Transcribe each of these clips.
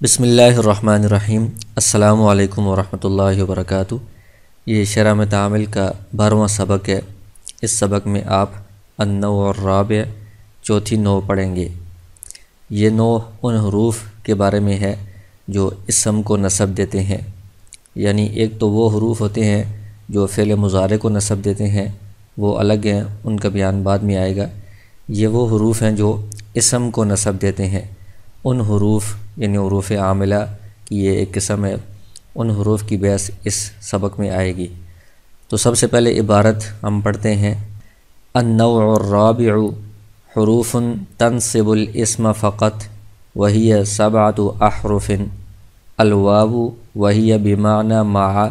بسم اللہ الرحمن الرحیم۔ السلام علیکم ورحمۃ اللہ وبرکاتہ۔ یہ شرح میں تعامل کا 12واں سبق ہے۔ اس سبق میں آپ النوع الرابع چوتھی نوع پڑھیں گے۔ یہ نوع ان حروف کے بارے میں ہے جو اسم کو نسب دیتے ہیں، یعنی ایک تو وہ حروف ہوتے ہیں جو فعل مضارع کو نسب دیتے ہیں، وہ الگ ہیں، ان کا بیان بعد میں آئے گا۔ یہ وہ حروف ہیں جو اسم کو نسب دیتے ہیں۔ ان حروف یعنی حروف عاملہ کی یہ ایک قسم ہے، ان حروف کی بحث اس سبق میں آئے گی۔ تو سب سے پہلے عبارت ہم پڑھتے ہیں۔ النوع الرابع حروف تنصب الاسم فقط وهي 7 احرف الواو وهي بمعنى مع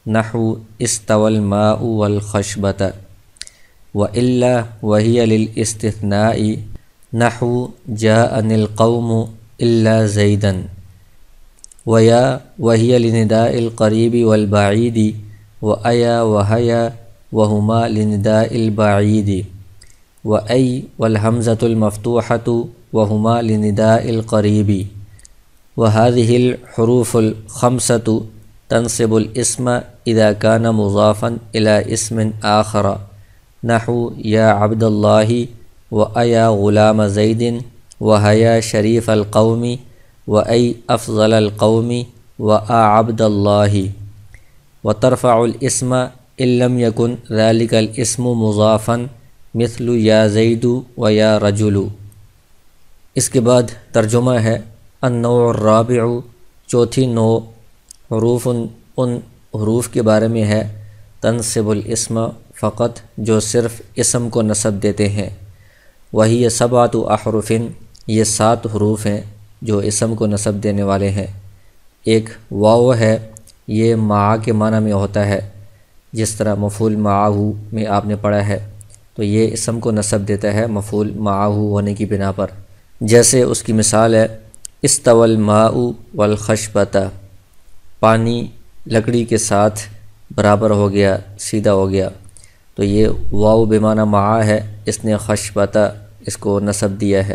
نحو استوى الماء والخشبة، وإلا وهي للاستثناء نحو جاءني القوم إلا زيدا، ويا وهي لنداء القريب والبعيد، وأيا وهيا وهما لنداء البعيد، وأي والهمزة المفتوحة وهما لنداء القريب. وهذه الحروف الخمسة تنصب الاسم إذا كان مضافا إلى اسم آخر نحو يا عبد الله وأيا غلام زيد وهيا شريف القوم وأي أفضل القوم وأ عبد الله. وترفع الاسم إن لم يكن ذلك الاسم مضافا مثل يا زيد ويا رجل. اس کے بعد ترجمہ ہے۔ النوع الرابع چوتھی نوع حروف ان حروف کے بارے میں ہے تنصب الاسم فقط جو صرف اسم کو نسب دیتے ہیں۔ وہی 7 احرف یہ 7 حروف ہیں جو اسم کو نسب دینے والے ہیں۔ ایک واو ہے، یہ مع کے معنی میں ہوتا ہے، جس طرح مفعول معہ میں آپ نے پڑھا ہے، تو یہ اسم کو نسب دیتا ہے مفعول معہ ہونے کی بنا پر۔ جیسے اس کی مثال ہے استوى الماء والخشبة، پانی لکڑی کے ساتھ برابر ہو گیا، سیدھا ہو گیا، تو یہ واو بمعنی مع ہے، اس نے خشبة اس کو نسب دیا ہے۔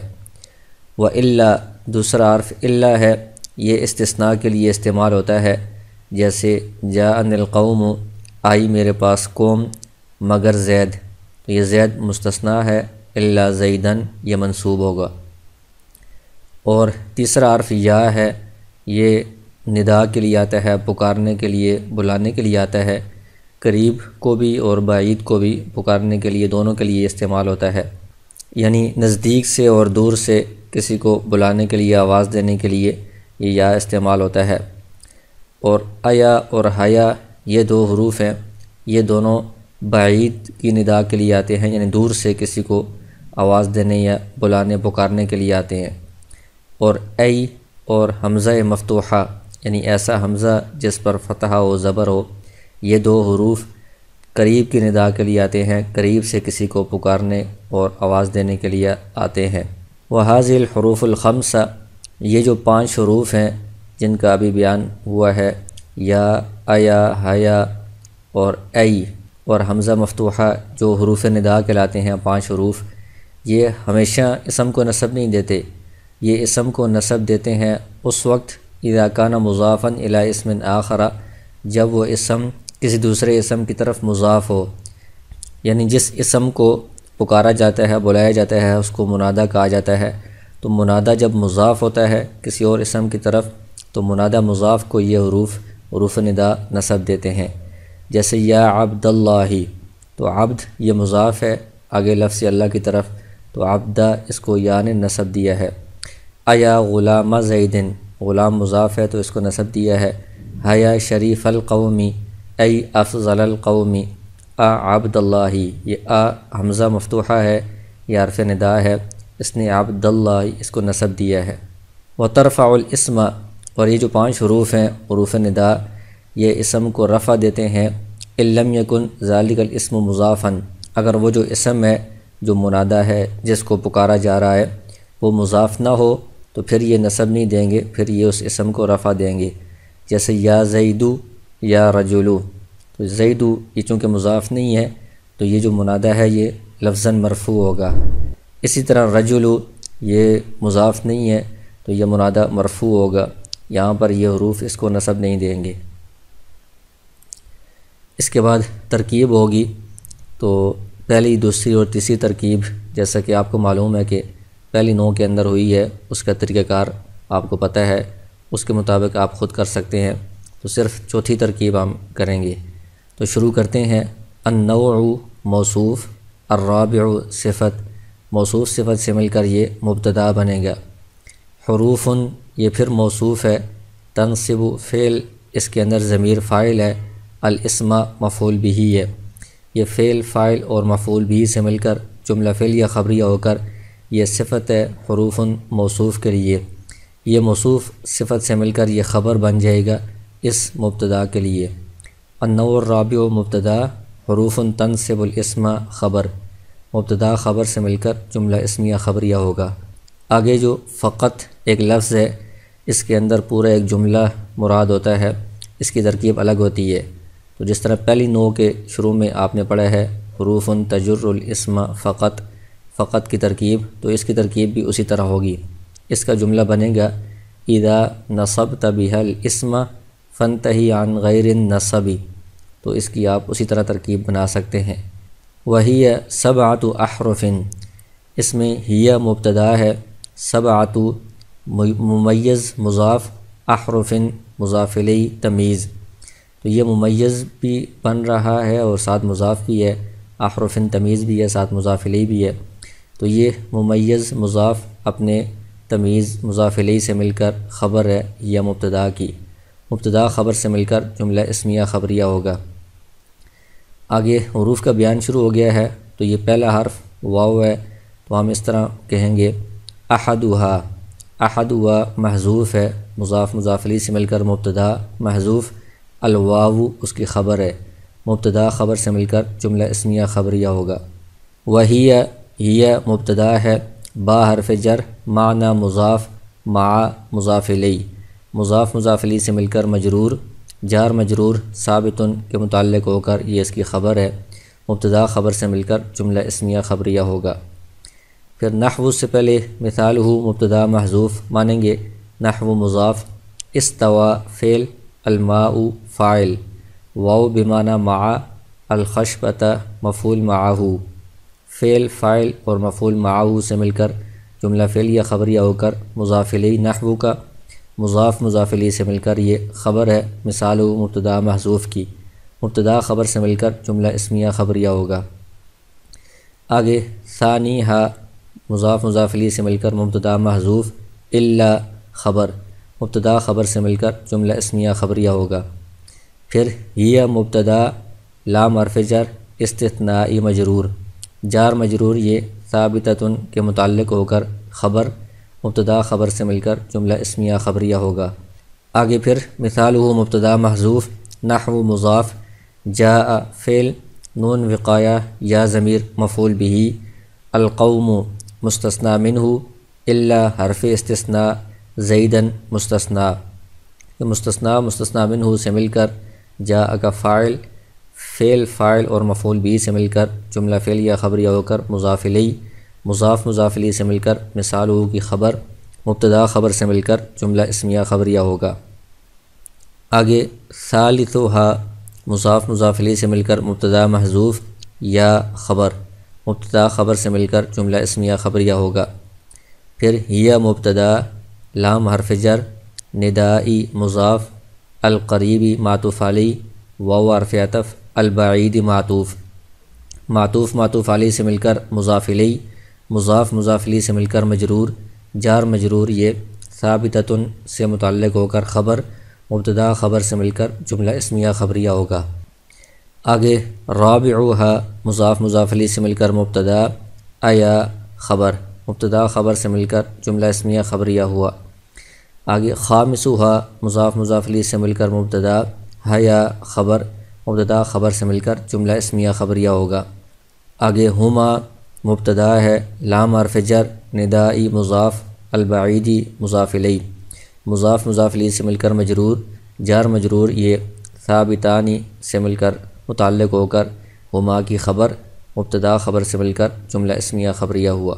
وإلا دوسرا حرف الا ہے، یہ استثناء کے لیے استعمال ہوتا ہے، جیسے جاءنی القوم آئی میرے پاس قوم مگر زید، تو یہ زید مستثنیٰ ہے، الا زیدن یہ منصوب ہوگا۔ اور تیسرا حرف یا ہے، یہ ندا کے لیے آتا ہے، پکارنے کے لیے، بلانے کے لیے آتا ہے، قریب کو بھی اور بعید کو بھی پکارنے کے لیے، دونوں کے لیے استعمال ہوتا ہے، یعنی نزدیک سے اور دور سے کسی کو بلانے کے لیے، آواز دینے کے لیے یہ یا استعمال ہوتا ہے۔ اور ایا اور حیا یہ 2 حروف ہیں، یہ دونوں بعید کی ندا کے لیے آتے ہیں، یعنی دور سے کسی کو آواز دینے یا بلانے پکارنے کے لیے آتے ہیں۔ اور ای اور حمزہ مفتوحہ یعنی ایسا حمزہ جس پر فتحہ و زبر ہو، یہ 2 حروف قریب کی ندا کے لیے آتے ہیں، قریب سے کسی کو پکارنے اور آواز دینے کے لیے آتے ہیں۔ وہذہ الحروف الخمسہ یہ جو 5 حروف ہیں جن کا ابھی بیان ہوا ہے، یا ایا حیا اور ای اور حمزہ مفتوحہ جو حروف ندا کہلاتے ہیں، 5 حروف، یہ ہمیشہ اسم کو نسب نہیں دیتے، یہ اسم کو نسب دیتے ہیں اس وقت اذا کان مضافا الی اسم آخر، جب وہ اسم کسی دوسرے اسم کی طرف مضاف ہو، یعنی جس اسم کو پکارا جاتا ہے، بلایا جاتا ہے، اس کو منادہ کہا جاتا ہے، تو منادہ جب مضاف ہوتا ہے کسی اور اسم کی طرف تو منادہ مضاف کو یہ حروف ندا نسب دیتے ہیں۔ جیسے یا عبد اللہ، تو عبد یہ مضاف ہے، آگے لفظ اللہ کی طرف، تو عبدہ اس کو یا نے نسب دیا ہے۔ ایا غلام زیدن، غلام مضاف ہے تو اس کو نسب دیا ہے۔ حیا شریف القومی، ای افضل القومی، عبد اللہ، یہ حمزہ مفتوحہ ہے، یہ حرف ندا ہے، اس نے عبد اللہ اس کو نسب دیا ہے۔ وترفع الاسم اور یہ جو 5 حروف ہیں حروف ندا، یہ اسم کو رفع دیتے ہیں ان لم یکن ذالک الاسم مضافا، اگر وہ جو اسم ہے جو منادہ ہے جس کو پکارا جا رہا ہے وہ مضاف نہ ہو تو پھر یہ نسب نہیں دیں گے، پھر یہ اس اسم کو رفع دیں گے۔ جیسے یا زیدو یا رجلو، تو زیدو یہ چونکہ مضاف نہیں ہے تو یہ جو منادہ ہے یہ لفظاً مرفوع ہوگا۔ اسی طرح رجلو یہ مضاف نہیں ہے تو یہ منادہ مرفوع ہوگا۔ یہاں پر یہ حروف اس کو نصب نہیں دیں گے۔ اس کے بعد ترکیب ہوگی، تو پہلی، دوسری اور تیسری ترکیب جیسا کہ آپ کو معلوم ہے کہ پہلی نوع کے اندر ہوئی ہے، اس کا طریقہ کار آپ کو پتہ ہے، اس کے مطابق آپ خود کر سکتے ہیں، تو صرف چوتھی ترکیب ہم کریں گے۔ تو شروع کرتے ہیں۔ النوع موصوف، الرابع صفت، موصوف صفت سے مل کر یہ مبتدا بنے گا۔ حروف، یہ پھر موصوف ہے۔ تنصب فعل، اس کے اندر ضمیر فاعل ہے۔ الاسم مفعول بھی ہے، یہ فعل فاعل اور مفعول بھی سے مل کر جملہ فعل یا خبریہ ہو کر یہ صفت ہے حروف موصوف کے لیے۔ یہ موصوف صفت سے مل کر یہ خبر بن جائے گا اس مبتدا کے لیے۔ النوع الرابع مبتدا، حروف تنصب الاسم خبر، مبتدا خبر سے مل کر جملہ اسمیہ خبریہ ہوگا۔ آگے جو فقط ایک لفظ ہے، اس کے اندر پورا ایک جملہ مراد ہوتا ہے، اس کی ترکیب الگ ہوتی ہے۔ تو جس طرح پہلی نوع کے شروع میں آپ نے پڑھا ہے حروف تجر الاسم فقط، فقط کی ترکیب، تو اس کی ترکیب بھی اسی طرح ہوگی۔ اس کا جملہ بنے گا اذا نصبت بها الاسم فانتهي عن غیر النصب، تو اس کی آپ اسی طرح ترکیب بنا سکتے ہیں۔ وہی سبعۃ احرف، اس میں ہی مبتدا ہے، سبعۃ ممیز مضاف، احرف مضاف الیہ تمیز، تو یہ ممیز بھی بن رہا ہے اور ساتھ مضاف بھی ہے، احرف تمیز بھی ہے، ساتھ مضاف الیہ بھی ہے۔ تو یہ ممیز مضاف اپنے تمیز مضاف الیہ سے مل کر خبر ہے یا مبتدا کی، مبتدا خبر سے مل کر جملہ اسمیہ خبریہ ہوگا۔ آگے حروف کا بیان شروع ہو گیا ہے، تو یہ پہلا حرف واو ہے، تو ہم اس طرح کہیں گے احدھا، احدھا محذوف ہے، مضاف مضاف الیہ سے مل کر مبتدا محذوف، الواو اس کی خبر ہے، مبتدا خبر سے مل کر جملہ اسمیہ خبریہ ہوگا۔ وہی ہی مبتدا ہے، با حرف جر، معنی مضاف، مع مضاف الیہ، مضاف مضاف الیہ سے مل کر مجرور، جار مجرور ثابت کے متعلق ہو کر یہ اس کی خبر ہے، مبتدا خبر سے مل کر جملہ اسمیہ خبریہ ہوگا۔ پھر نحو سے پہلے مثال ہو مبتدا محذوف مانیں گے، نحو مضاف، استوا فعل، الماء فاعل، واو بمعنی مع، الخشبۃ مفعول معہ، فعل فاعل اور مفعول معہ سے مل کر جملہ فعلیہ خبریہ ہو کر مضاف الیہ نحو کا، مضاف مضاف الیہ سے مل کر یہ خبر ہے، مثال مبتدا محذوف کی، مبتدا خبر سے مل کر جملہ اسمیہ خبریہ ہوگا۔ آگے ثانی ہا، مضاف مضاف الیہ سے مل کر مبتدا محذوف، الا خبر، مبتدا خبر سے مل کر جملہ اسمیہ خبریہ ہوگا۔ پھر ہی مبتدا، لام حرف جر، استثنائی مجرور، جار مجرور یہ ثابتۃ کے متعلق ہو کر خبر، مبتدا خبر سے مل کر جملہ اسمیہ خبریہ ہوگا۔ آگے پھر مثال ہو مبتدا محذوف، نحو مضاف، جاء فعل، نون وقایہ یا ضمیر مفعول بھی، القوم مستثنی منہ، الا حرف استثناء، زیدن مستثنی، یہ مستثنی منہ سے مل کر جاء کا فاعل، فعل فاعل اور مفعول بھی سے مل کر جملہ فعلیہ خبریہ ہو کر مضاف الیہ، مضاف مضاف الیہ سے مل کر مثال ہو کی خبر، مبتدا خبر سے مل کر جملہ اسمیہ خبریہ ہوگا۔ آگے ثالثھا، مضاف مضاف الیہ سے مل کر مبتدا محذوف یا خبر، مبتدا خبر سے مل کر جملہ اسمیہ خبریہ ہوگا۔ پھر ہی مبتدا، لام حرف جر، ندائی مضاف، القریبی معطوف علیہ، واو حرف عطف، البعید معطوف، معطوف معطوف علیہ سے مل کر مضاف الیہ، مضاف مضاف الیہ سے مل کر مجرور، جار مجرور یہ ثابتۃ سے متعلق ہو کر خبر، مبتدا خبر سے مل کر جملہ اسمیہ خبریہ ہوگا۔ آگے رابعھا، مضاف مضاف الیہ سے مل کر مبتدا، ایا خبر، مبتدا خبر سے مل کر جملہ اسمیہ خبریہ ہوا۔ آگے خامسھا، مضاف مضاف الیہ سے مل کر مبتدا، حیا خبر، مبتدا خبر سے مل کر جملہ اسمیہ خبریہ ہوگا۔ آگے ہما مبتدا ہے، لام حرف جر، ندائی مضاف، البعیدی مضاف الیہ، مضاف مضاف الیہ سے مل کر مجرور، جار مجرور یہ ثابتانی سے مل کر متعلق ہو کر ہما کی خبر، مبتدا خبر سے مل کر جملہ اسمیہ خبریہ ہوا۔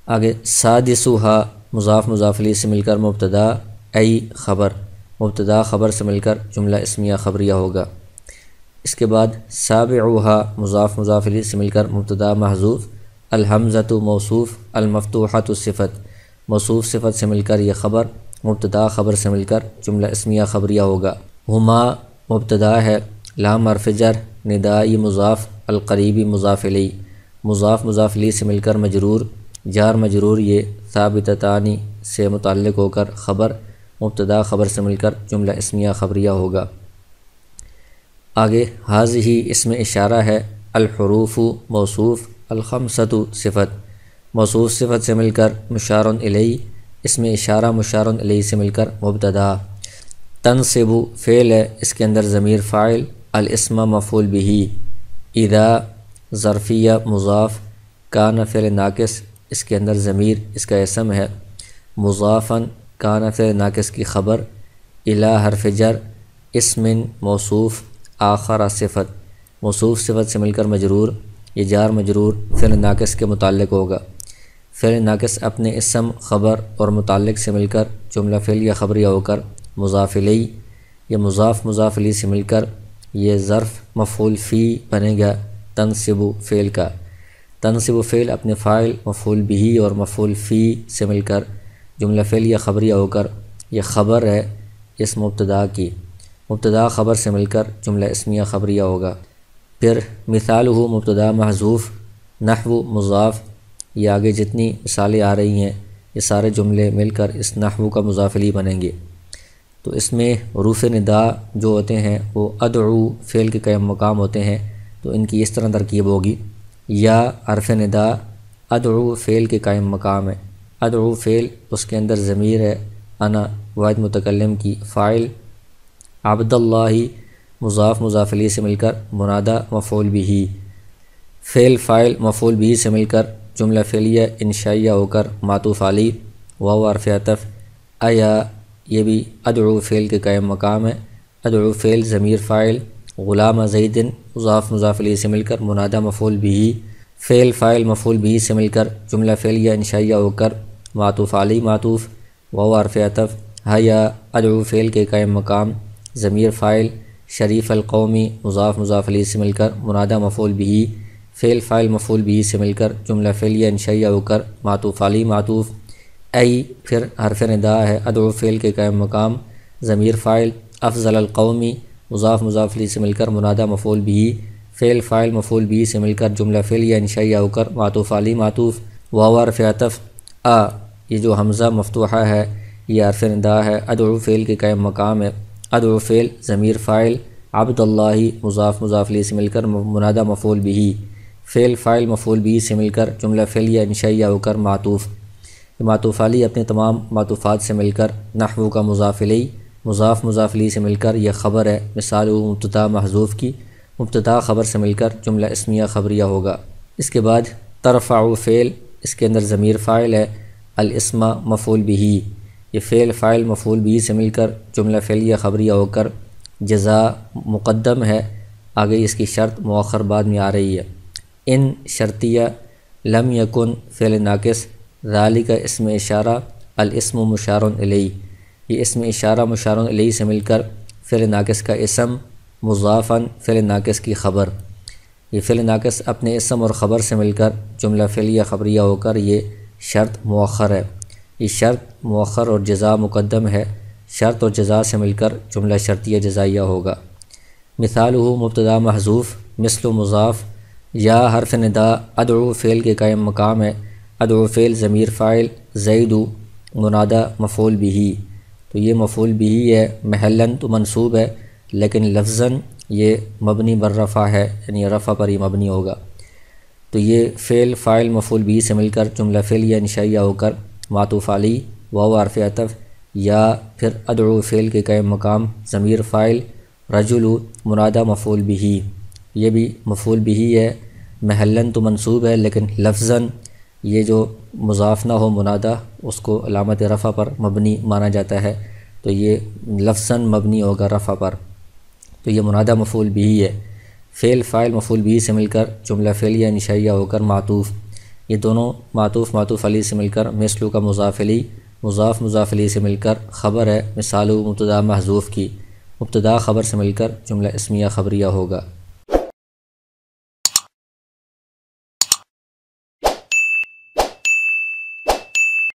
آگے سادسھا، مضاف مضاف الیہ سے مل کر مبتدا، ای خبر مبتدا خبر سے مل کر جملہ اسمیہ خبریہ ہوگا۔ اس کے بعد سابعوہا مضاف مضاف الیہ سے مل کر مبتدا محذوف، الحمزۃ موصوف، المفتوحۃ صفت موصوف صفت سے مل کر یہ خبر مبتدا خبر سے مل کر جملہ اسمیہ خبریہ ہوگا۔ ہما مبتدا ہے، لام حرف جر، ندائی مضاف، القریبی مضاف الیہ مضاف مضاف الیہ سے مل کر مجرور، جار مجرور یہ ثابتتانی سے متعلق ہو کر خبر مبتدا خبر سے مل کر جملہ اسمیہ خبریہ ہوگا۔ آگے حاضی اسم اشارہ ہے، الحروف موصوف، الخمسۃ صفت موصوف صفت سے مل کر مشار الیہ، اسم اشارہ مشار الیہ سے مل کر مبتدا۔ تنصب فعل ہے، اس کے اندر ضمیر فاعل، الاسم مفعول بہ، اذا ظرفیہ مضاف، کان فعل ناقص، اس کے اندر ضمیر اس کا اسم ہے، مضافاً کان فعل ناقص کی خبر، الی حرف جر، اسم موصوف، آخر صفت موصوف صفت سے مل کر مجرور، یہ جار مجرور فعل ناقص کے متعلق ہوگا۔ فعل ناقص اپنے اسم خبر اور متعلق سے مل کر جملہ فعلیہ خبریہ ہو کر مضاف الیہ، یہ مضاف مضاف الیہ سے مل کر یہ ظرف مفعول فی بنے گا تنصب فعل کا۔ تنصب فعل اپنے فاعل مفعول بہ اور مفعول فی سے مل کر جملہ فعلیہ خبریہ ہو کر یہ خبر ہے اس مبتدا کی، مبتدا خبر سے مل کر جملہ اسمیہ خبریہ ہوگا۔ پھر مثالہ مبتدا محذوف، نحو مضاف، یہ آگے جتنی مثالیں آ رہی ہیں یہ سارے جملے مل کر اس نحو کا مضاف الیہ بنیں گے۔ تو اس میں حروف ندا جو ہوتے ہیں وہ ادعو فعل کے قائم مقام ہوتے ہیں، تو ان کی اس طرح ترکیب ہوگی، یا حرف ندا ادعو فعل کے قائم مقام ہے، ادعو فعل اس کے اندر ضمیر ہے انا واحد متکلم کی، فاعل عبداللہ مضاف مضاف الیہ سے مل کر منادہ مفعول بہ، فعل فاعل مفعول بہ سے مل کر جملہ فعلیہ انشائیہ ہو کر معطوف علیہ، واو حرف عطف، ایا یہ بھی ادعو فعل کے قائم مقام ہے، ادعو فعل ضمیر فاعل، غلام زید مضاف مضاف الیہ سے مل کر منادہ مفعول بہ، فعل فاعل مفعول بہ سے مل کر جملہ فعلیہ انشائیہ ہو کر معطوف علیہ معطوف، واو حرف عطف، حیا ادعو فعل کے قائم مقام، ضمیر فاعل شریف القومی مضاف مضاف الیہ سے مل کر منادہ مفعول بہ، فعل فاعل مفعول بہ سے مل کر جملہ فعلیہ انشائیہ ہو کر معطوف علیہ معطوف، ای پھر حرف ندا ہے، ادعو فعل کے قائم مقام، ضمیر فاعل افضل القومی مضاف مضاف الیہ سے مل کر منادہ مفعول بہ، فعل فاعل مفعول بہ سے مل کر جملہ فعلیہ انشائیہ ہو کر معطوف علیہ معطوف، واو حرف عطف، یہ جو حمزہ مفتوحہ ہے یہ حرف ندا ہے، ادعو فعل کے قائم مقام ہے، ادعو فعل ضمیر فاعل عبداللہ مضاف مضاف الیہ سے مل کر منادہ مفعول بہ، فعل فاعل مفعول بہ سے مل کر جملہ فعلیہ انشائیہ ہو کر معطوف، معطوف علیہ اپنے تمام معطوفات سے مل کر نحو کا مضاف الیہ، مضاف مضاف الیہ سے مل کر یہ خبر ہے، مثال مبتدا محذوف کی، مبتدا خبر سے مل کر جملہ اسمیہ خبریہ ہوگا۔ اس کے بعد ترفع فعل، اس کے اندر ضمیر فاعل ہے، الاسم مفعول بہ، یہ فعل فاعل مفعول بہ سے مل کر جملہ فعلیہ خبریہ ہو کر جزا مقدم ہے، آگے اس کی شرط مؤخر بعد میں آ رہی ہے، ان شرطیہ، لم یکن فعل ناقص، ذالک اسم اشارہ، الاسم مشار الیہ، یہ اسم اشارہ مشار الیہ سے مل کر فعل ناقص کا اسم، مضافاً فعل ناقص کی خبر، یہ فعل ناقص اپنے اسم اور خبر سے مل کر جملہ فعلیہ خبریہ ہو کر یہ شرط مؤخر ہے، یہ شرط مؤخر اور جزا مقدم ہے، شرط اور جزا سے مل کر جملہ شرطیہ جزائیہ ہوگا۔ مثالہ مبتدا محذوف، مثل مضاف، یا حرف ندا ادعو فعل کے قائم مقام ہے، ادعو فعل ضمیر فاعل زید منادہ مفعول بہ، تو یہ مفعول بہ ہے، محلاً تو منصوب ہے لیکن لفظاً یہ مبنی بر رفع ہے، یعنی رفع پر ہی مبنی ہوگا، تو یہ فعل فاعل مفعول بہ سے مل کر جملہ فعلیہ انشائیہ ہو کر معطوف علیہ، واو حرف عطف، یا پھر ادعو فعل کے قائم مقام ضمیر فاعل رجل منادہ مفعول بہ، یہ بھی مفعول بہ ہے، محلاً تو منصوب ہے لیکن لفظاً یہ جو مضاف نہ ہو منادہ اس کو علامت رفع پر مبنی مانا جاتا ہے، تو یہ لفظاً مبنی ہوگا رفع پر، تو یہ منادہ مفعول بہ ہے، فعل فاعل مفعول بہ سے مل کر جملہ فعلیہ انشائیہ ہو کر معطوف، یہ دونوں معطوف معطوف علیہ سے مل کر مثل کا مضاف الیہ، مضاف مضاف الیہ سے مل کر خبر ہے، مثال مبتدا محذوف کی، مبتدا خبر سے مل کر جملہ اسمیہ خبریہ ہوگا۔